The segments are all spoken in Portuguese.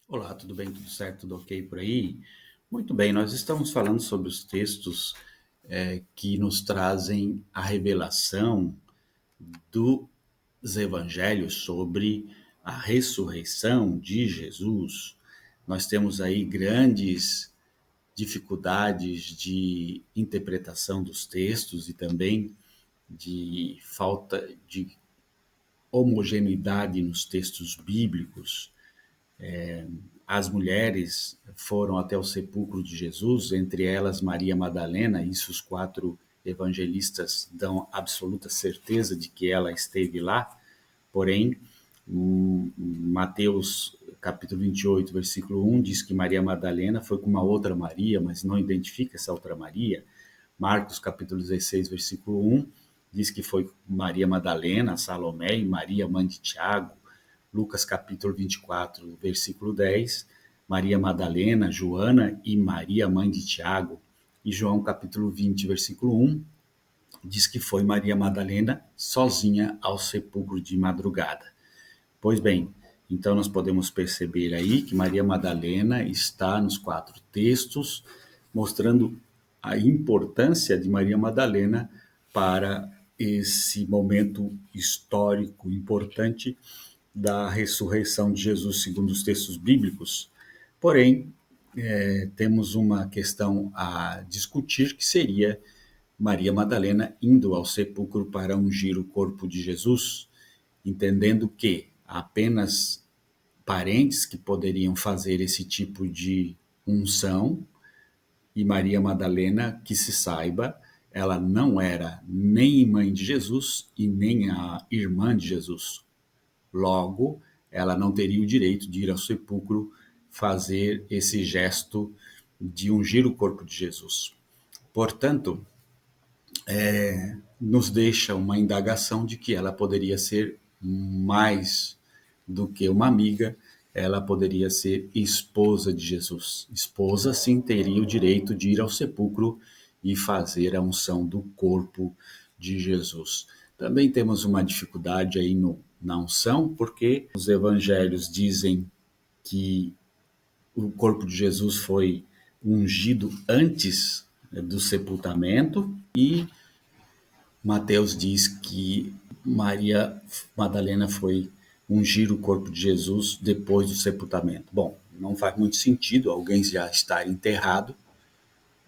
Olá, tudo bem? Tudo certo? Tudo ok por aí? Muito bem, nós estamos falando sobre os textos que nos trazem a revelação dos evangelhos sobre a ressurreição de Jesus. Nós temos aí grandes dificuldades de interpretação dos textos e também de falta de homogeneidade nos textos bíblicos. As mulheres foram até o sepulcro de Jesus, entre elas Maria Madalena, isso os quatro evangelistas dão absoluta certeza de que ela esteve lá, porém, Mateus capítulo 28, versículo 1 diz que Maria Madalena foi com uma outra Maria, mas não identifica essa outra Maria. Marcos capítulo 16, versículo 1 diz que foi Maria Madalena, Salomé e Maria, mãe de Tiago. Lucas capítulo 24, versículo 10, Maria Madalena, Joana e Maria, mãe de Tiago. E João capítulo 20, versículo 1, diz que foi Maria Madalena sozinha ao sepulcro de madrugada. Pois bem, então nós podemos perceber aí que Maria Madalena está nos quatro textos, mostrando a importância de Maria Madalena para esse momento histórico importante da ressurreição de Jesus segundo os textos bíblicos. Porém, temos uma questão a discutir, que seria Maria Madalena indo ao sepulcro para ungir o corpo de Jesus, entendendo que apenas parentes que poderiam fazer esse tipo de unção, e Maria Madalena, que se saiba, ela não era nem mãe de Jesus e nem a irmã de Jesus. Logo, ela não teria o direito de ir ao sepulcro fazer esse gesto de ungir o corpo de Jesus. Portanto, nos deixa uma indagação de que ela poderia ser mais do que uma amiga, ela poderia ser esposa de Jesus. Esposa, sim, teria o direito de ir ao sepulcro e fazer a unção do corpo de Jesus. Também temos uma dificuldade aí na unção, porque os evangelhos dizem que o corpo de Jesus foi ungido antes do sepultamento e Mateus diz que Maria Madalena foi ungir o corpo de Jesus depois do sepultamento. Bom, não faz muito sentido alguém já estar enterrado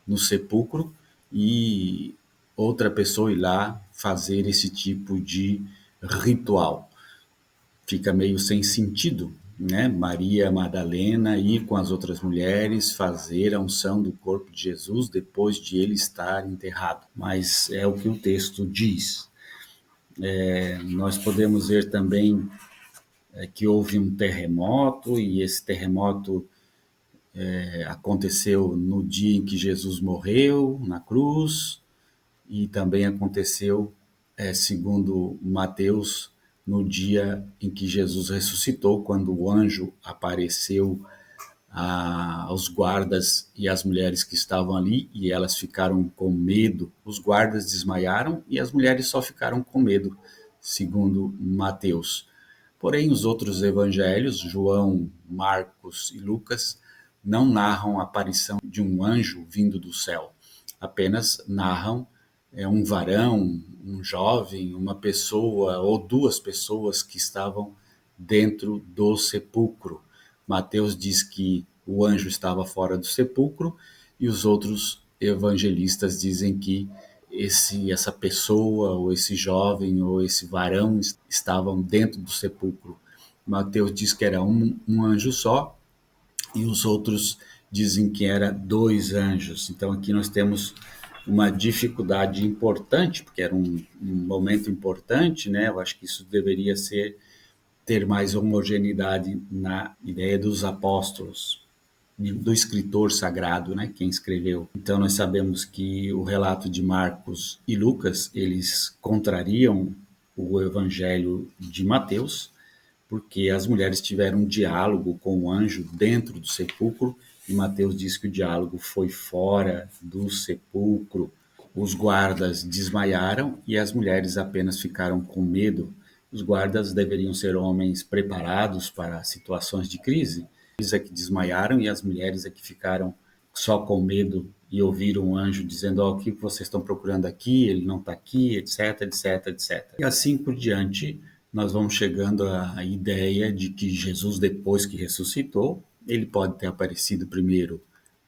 no sepulcro e outra pessoa ir lá fazer esse tipo de ritual. Fica meio sem sentido, né? Maria Madalena ir com as outras mulheres fazer a unção do corpo de Jesus depois de ele estar enterrado. Mas é o que o texto diz. Nós podemos ver também que houve um terremoto e esse terremoto aconteceu no dia em que Jesus morreu na cruz e também aconteceu, segundo Mateus, no dia em que Jesus ressuscitou, quando o anjo apareceu aos guardas e às mulheres que estavam ali, e elas ficaram com medo. Os guardas desmaiaram e as mulheres só ficaram com medo, segundo Mateus. Porém, os outros evangelhos, João, Marcos e Lucas, não narram a aparição de um anjo vindo do céu, apenas narram um varão, um jovem, uma pessoa ou duas pessoas que estavam dentro do sepulcro. Mateus diz que o anjo estava fora do sepulcro e os outros evangelistas dizem que essa pessoa ou esse jovem ou esse varão estavam dentro do sepulcro. Mateus diz que era um anjo só e os outros dizem que era dois anjos. Então aqui nós temos uma dificuldade importante, porque era um momento importante, né? Eu acho que isso deveria ter mais homogeneidade na ideia dos apóstolos, do escritor sagrado, né, quem escreveu. Então nós sabemos que o relato de Marcos e Lucas, eles contrariam o evangelho de Mateus, porque as mulheres tiveram um diálogo com o anjo dentro do sepulcro, e Mateus diz que o diálogo foi fora do sepulcro. Os guardas desmaiaram e as mulheres apenas ficaram com medo. Os guardas deveriam ser homens preparados para situações de crise, Eles é que desmaiaram e as mulheres é que ficaram só com medo e ouviram um anjo dizendo: o que vocês estão procurando aqui? Ele não está aqui, etc, etc, etc. E assim por diante, nós vamos chegando à ideia de que Jesus, depois que ressuscitou, ele pode ter aparecido primeiro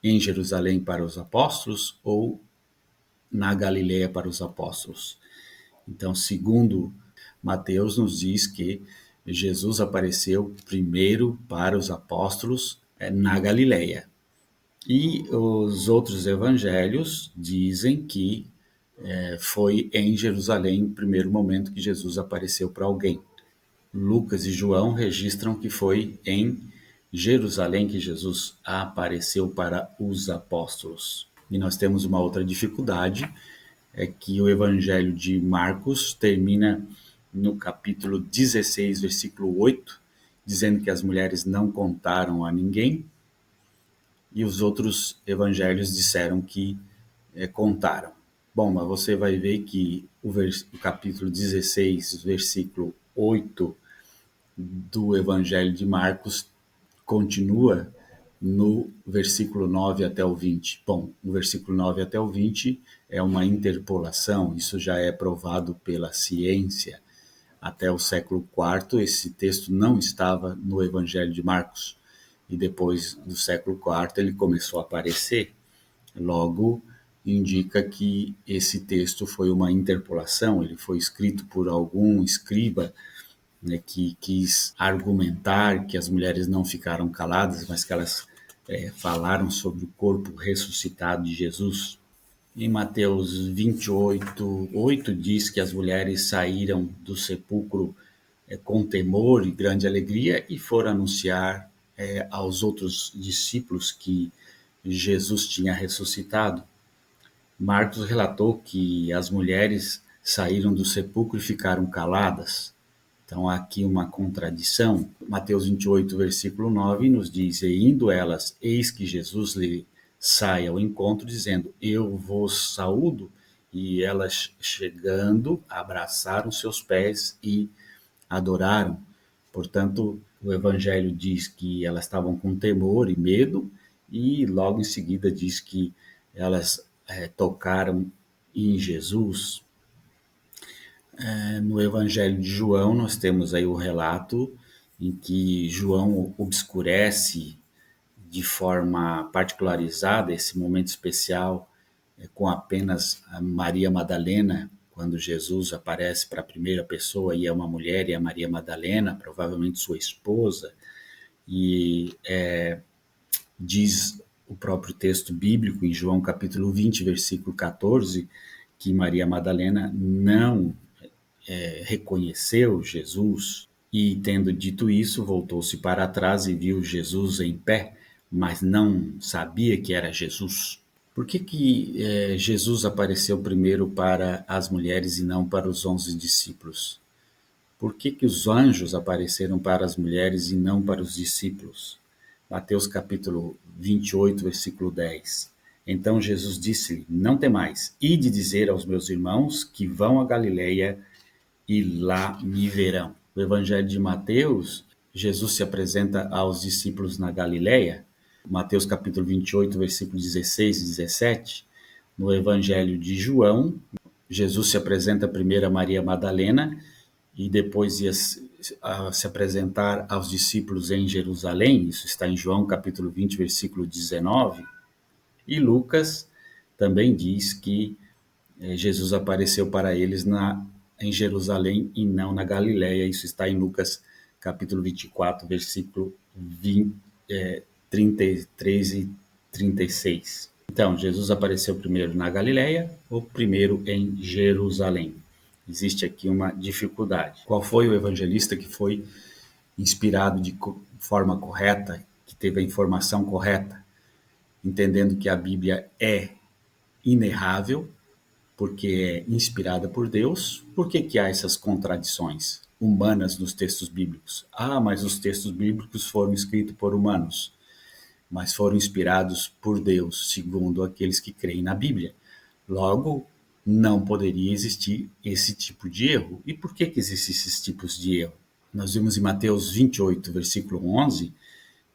em Jerusalém para os apóstolos ou na Galileia para os apóstolos. Então, segundo Mateus, nos diz que Jesus apareceu primeiro para os apóstolos na Galileia. E os outros evangelhos dizem que foi em Jerusalém, no primeiro momento que Jesus apareceu para alguém. Lucas e João registram que foi em Jerusalém que Jesus apareceu para os apóstolos. E nós temos uma outra dificuldade, é que o Evangelho de Marcos termina no capítulo 16, versículo 8, dizendo que as mulheres não contaram a ninguém, e os outros evangelhos disseram que contaram. Bom, mas você vai ver que o capítulo 16, versículo 8 do Evangelho de Marcos continua no versículo 9 até o 20. Bom, o versículo 9 até o 20 é uma interpolação, isso já é provado pela ciência. Até o século IV, esse texto não estava no Evangelho de Marcos. E depois do século IV, ele começou a aparecer. Logo, indica que esse texto foi uma interpolação, ele foi escrito por algum escriba, né, que quis argumentar que as mulheres não ficaram caladas, mas que elas falaram sobre o corpo ressuscitado de Jesus. Em Mateus 28, 8 diz que as mulheres saíram do sepulcro com temor e grande alegria e foram anunciar aos outros discípulos que Jesus tinha ressuscitado. Marcos relatou que as mulheres saíram do sepulcro e ficaram caladas. Então, há aqui uma contradição. Mateus 28, versículo 9, nos diz: E indo elas, eis que Jesus lhe sai ao encontro, dizendo: Eu vos saúdo. E elas, chegando, abraçaram seus pés e adoraram. Portanto, o Evangelho diz que elas estavam com temor e medo, e logo em seguida diz que elas tocaram em Jesus. No Evangelho de João, nós temos aí o relato em que João obscurece de forma particularizada esse momento especial com apenas a Maria Madalena, quando Jesus aparece para a primeira pessoa e é uma mulher, e é Maria Madalena, provavelmente sua esposa, e diz o próprio texto bíblico em João capítulo 20, versículo 14, que Maria Madalena não reconheceu Jesus, e tendo dito isso, voltou-se para trás e viu Jesus em pé, mas não sabia que era Jesus. Por que Jesus apareceu primeiro para as mulheres e não para os 11 discípulos? Por que os anjos apareceram para as mulheres e não para os discípulos? Mateus capítulo 28, versículo 10. Então Jesus disse-lhe: Não temais, ide dizer aos meus irmãos que vão a Galileia e lá me verão. No Evangelho de Mateus, Jesus se apresenta aos discípulos na Galileia, Mateus capítulo 28, versículos 16 e 17. No Evangelho de João, Jesus se apresenta primeiro a Maria Madalena e depois ia se apresentar aos discípulos em Jerusalém, isso está em João capítulo 20, versículo 19. E Lucas também diz que Jesus apareceu para eles em Jerusalém e não na Galileia. Isso está em Lucas capítulo 24, versículo 33 e 36. Então, Jesus apareceu primeiro na Galileia ou primeiro em Jerusalém? Existe aqui uma dificuldade. Qual foi o evangelista que foi inspirado de forma correta, que teve a informação correta, entendendo que a Bíblia é inerrável, porque é inspirada por Deus? Por que há essas contradições humanas nos textos bíblicos? Mas os textos bíblicos foram escritos por humanos, mas foram inspirados por Deus, segundo aqueles que creem na Bíblia. Logo, não poderia existir esse tipo de erro. E por que existem esses tipos de erro? Nós vimos em Mateus 28, versículo 11,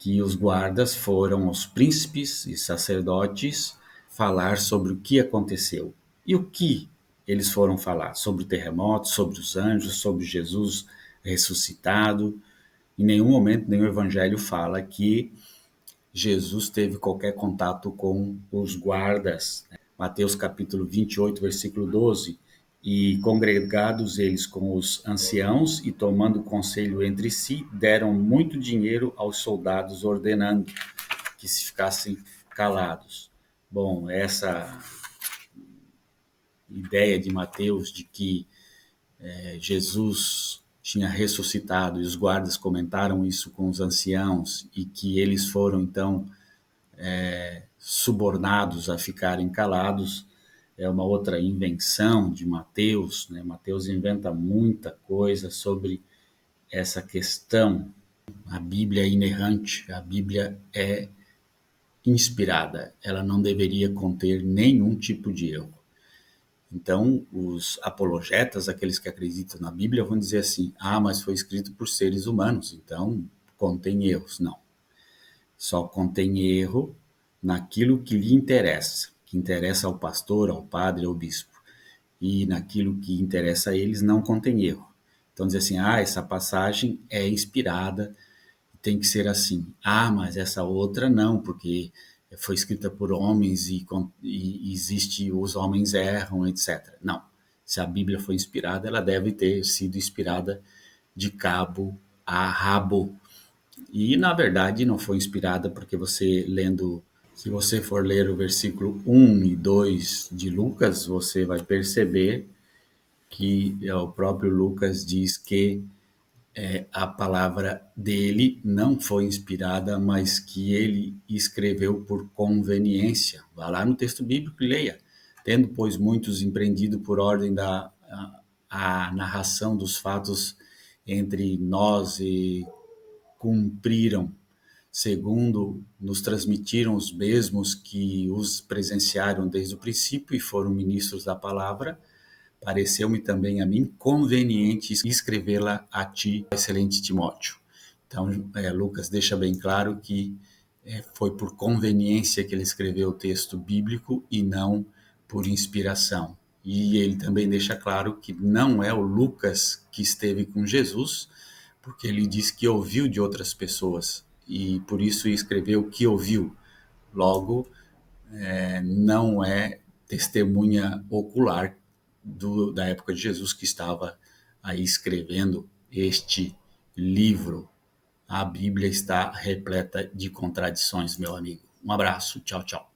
que os guardas foram aos príncipes e sacerdotes falar sobre o que aconteceu. E o que eles foram falar? Sobre o terremoto, sobre os anjos, sobre Jesus ressuscitado. Em nenhum momento, nenhum evangelho fala que Jesus teve qualquer contato com os guardas. Mateus capítulo 28, versículo 12. E congregados eles com os anciãos e tomando conselho entre si, deram muito dinheiro aos soldados, ordenando que se ficassem calados. Bom, essa ideia de Mateus de que Jesus tinha ressuscitado e os guardas comentaram isso com os anciãos e que eles foram então subornados a ficarem calados, é uma outra invenção de Mateus, né? Mateus inventa muita coisa sobre essa questão. A Bíblia é inerrante, a Bíblia é inspirada, ela não deveria conter nenhum tipo de erro. Então, os apologetas, aqueles que acreditam na Bíblia, vão dizer assim: ah, mas foi escrito por seres humanos, então contém erros. Não. Só contém erro naquilo que lhe interessa, que interessa ao pastor, ao padre, ao bispo. E naquilo que interessa a eles não contém erro. Então, dizer assim: ah, essa passagem é inspirada, tem que ser assim. Ah, mas essa outra não, porque foi escrita por homens e existe, os homens erram, etc. Não. Se a Bíblia foi inspirada, ela deve ter sido inspirada de cabo a rabo. E, na verdade, não foi inspirada porque você lendo, se você for ler o versículo 1 e 2 de Lucas, você vai perceber que o próprio Lucas diz que a palavra dele não foi inspirada, mas que ele escreveu por conveniência. Vá lá no texto bíblico e leia. Tendo, pois, muitos empreendido por ordem a narração dos fatos entre nós e cumpriram, segundo nos transmitiram os mesmos que os presenciaram desde o princípio e foram ministros da palavra, pareceu-me também a mim conveniente escrevê-la a ti, excelente Timóteo. Então, Lucas deixa bem claro que foi por conveniência que ele escreveu o texto bíblico e não por inspiração. E ele também deixa claro que não é o Lucas que esteve com Jesus, porque ele diz que ouviu de outras pessoas e por isso escreveu o que ouviu. Logo, não é testemunha ocular da época de Jesus que estava aí escrevendo este livro. A Bíblia está repleta de contradições, meu amigo. Um abraço, tchau, tchau.